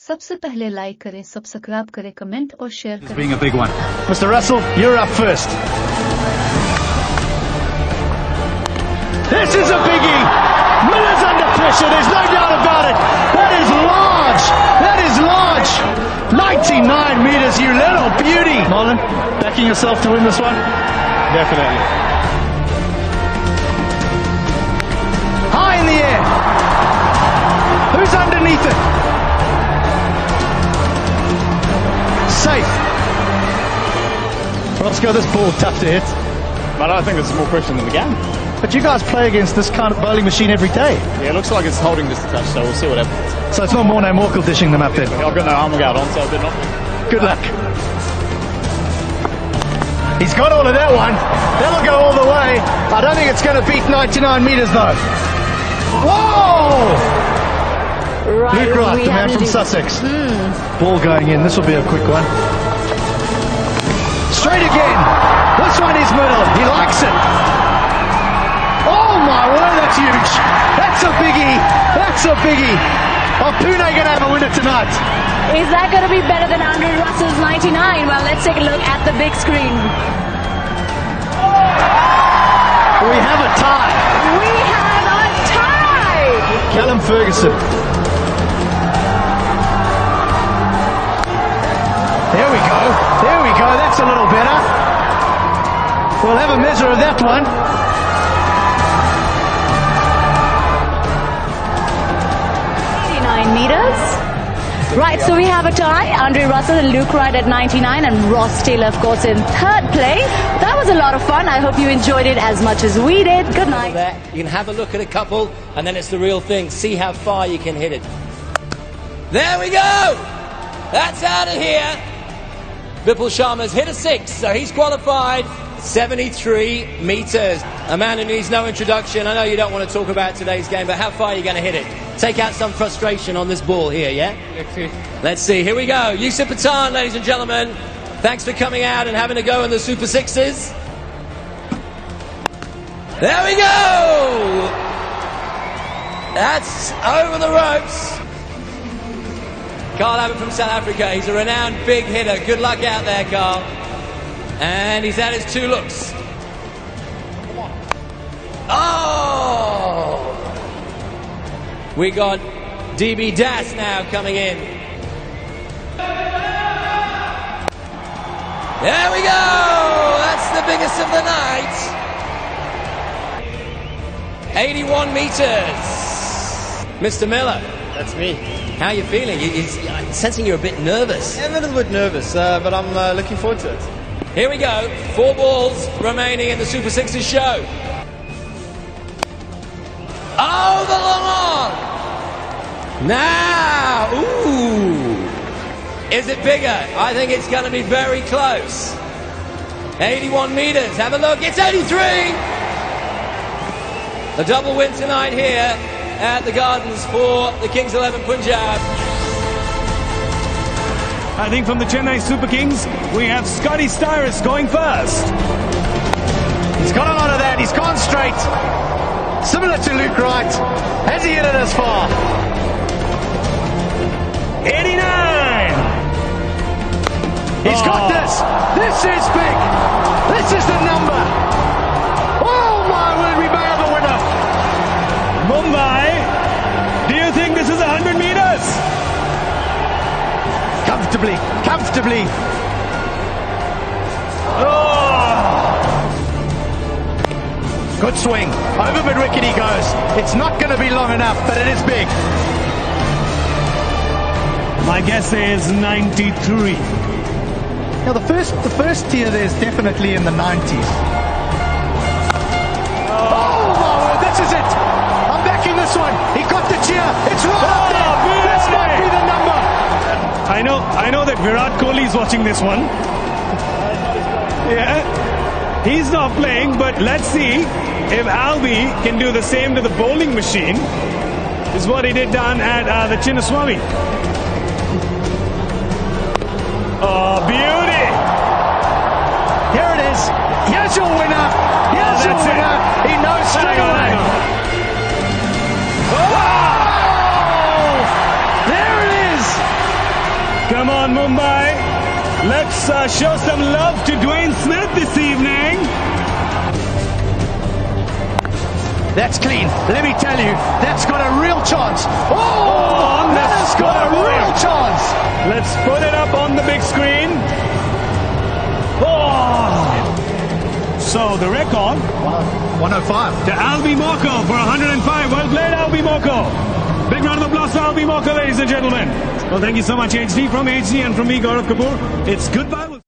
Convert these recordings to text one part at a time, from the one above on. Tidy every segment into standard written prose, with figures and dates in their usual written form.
सबसे पहले लाइक करें, सब्सक्राइब करें, कमेंट और शेयर करें। Being a big one. Mr. Russell, you're up first. This is a biggie. Miller's under pressure. There's no doubt about it. That is large. That is large. 99 meters, you little beauty. Nolan, backing yourself to win this one? Definitely. High in the air. Who's underneath it? Safe. Roscoe, this ball tough to hit. But I think there's more question than the game. But you guys play against this kind of bowling machine every day. Yeah, it looks like it's holding just a touch, so we'll see what happens. So it's not Morne Morkel dishing them up then. I've got no arm guard on, so I did not. Good luck. He's got all of that one. That'll go all the way. I don't think it's going to beat 99 meters though. Whoa! Right, Luke Wright, the man from Sussex. Ball going in. This will be a quick one. Straight again. This one is middle. He likes it. Oh my word, that's huge. That's a biggie. That's a biggie. Oh, Pune going to have a winner tonight. Is that going to be better than Andre Russell's 99? Well, let's take a look at the big screen. We have a tie. We have a tie! Callum Ferguson. There we go. There we go. That's a little better. We'll have a measure of that one. Meters. Right, so we have a tie. Andre Russell and Luke Wright at 99 and Ross Taylor, of course, in third place. That was a lot of fun. I hope you enjoyed it as much as we did. Good night. There. You can have a look at a couple, and then it's the real thing. See how far you can hit it. There we go! That's out of here. Vipul Sharma's hit a 6, so he's qualified. 73 meters. A man who needs no introduction. I know you don't want to talk about today's game, but how far are you going to hit it? Take out some frustration on this ball here, yeah? Let's see. Let's see. Here we go. Yusuf Pathan, ladies and gentlemen. Thanks for coming out and having a go in the Super Sixes. There we go! That's over the ropes. Carl Abbott from South Africa. He's a renowned big hitter. Good luck out there, Carl. And he's had his 2 looks. Oh! We got DB Das now coming in. There we go! That's the biggest of the night. 81 meters. Mr. Miller. That's me. How are you feeling? I'm sensing you're a bit nervous. I'm a little bit nervous, but I'm looking forward to it. Here we go. 4 balls remaining in the Super Sixes show. Oh, the long on! Now, ooh. Is it bigger? I think it's going to be very close. 81 meters. Have a look. It's 83! The double win tonight here at the Gardens for the Kings 11 Punjab. I think from the Chennai Super Kings, we have Scotty Styris going first. He's got a lot of that. He's gone straight. Similar to Luke Wright. Has he hit it as far? 89! He's got this. This is big. This is the number. Oh my word, we may have a winner. Mumbai, do you think this is 100 meters? Comfortably, comfortably. Oh! Good swing. Over mid-wicket he goes. It's not going to be long enough, but it is big. My guess is 93. Now the first tier there is definitely in the 90s. Oh my word, this is it. I'm backing this one. He got the cheer. It's right up there. This might be the number. I know that Virat Kohli is watching this one. Yeah, he's not playing, but let's see if Albi can do the same to the bowling machine. This is what he did down at the Chinnaswamy. Oh, beauty! Here it is. Here's your winner. Here's your winner. He knows straight away. Oh! There it is. Mumbai. Let's show some love to Dwayne Smith this evening. That's clean. Let me tell you, that's got a real chance. Oh, that has got a real chance. Let's put it up on the big screen. Oh! So the record 105. to Albi Moko for 105. Well played, Albi Moko. Big round of applause to Albi Moko, ladies and gentlemen. Well, thank you so much, HD, from HD and from me, Gaurav Kapoor. It's goodbye.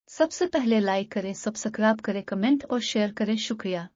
सबसे पहले like करें, subscribe करें, comment और share करें। शुक्रिया।